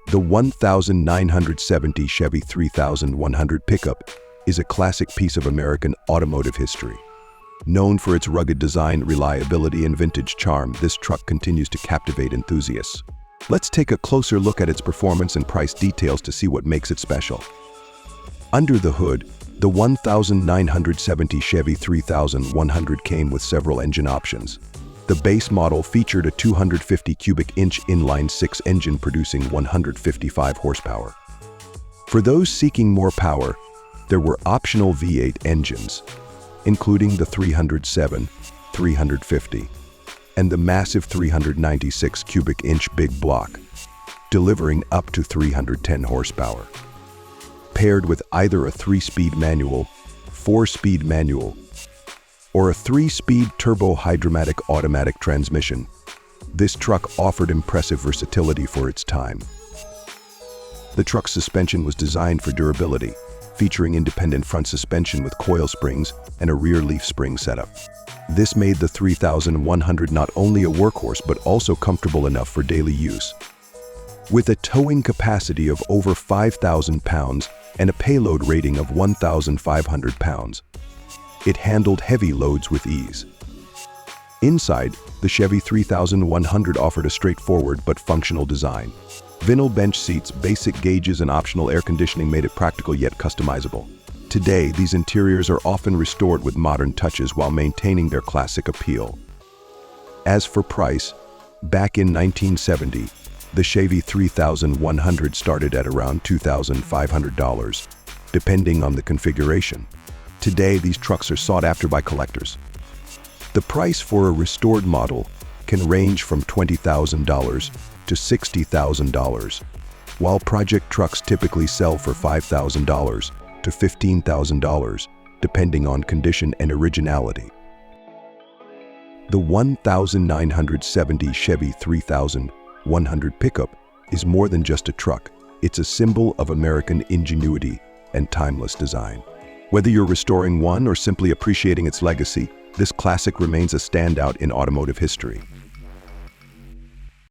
The 1970 Chevy 3100 pickup is a classic piece of American automotive history. Known for its rugged design, reliability, and vintage charm, this truck continues to captivate enthusiasts. Let's take a closer look at its performance and price details to see what makes it special. Under the hood, the 1970 Chevy 3100 came with several engine options. The base model featured a 250 cubic inch inline-six engine producing 155 horsepower. For those seeking more power, there were optional V8 engines, including the 307, 350, and the massive 396 cubic inch big block, delivering up to 310 horsepower. Paired with either a 3-speed manual, 4-speed manual, or a 3-speed Turbo-Hydramatic automatic transmission, this truck offered impressive versatility for its time. The truck's suspension was designed for durability, featuring independent front suspension with coil springs and a rear leaf spring setup. This made the 3100 not only a workhorse but also comfortable enough for daily use. With a towing capacity of over 5,000 pounds and a payload rating of 1,500 pounds, it handled heavy loads with ease. Inside, the Chevy 3100 offered a straightforward but functional design. Vinyl bench seats, basic gauges, and optional air conditioning made it practical yet customizable. Today, these interiors are often restored with modern touches while maintaining their classic appeal. As for price, back in 1970, the Chevy 3100 started at around $2,500, depending on the configuration. Today, these trucks are sought after by collectors. The price for a restored model can range from $20,000 to $60,000, while project trucks typically sell for $5,000 to $15,000, depending on condition and originality. The 1970 Chevy 3100 pickup is more than just a truck. It's a symbol of American ingenuity and timeless design. Whether you're restoring one or simply appreciating its legacy, this classic remains a standout in automotive history.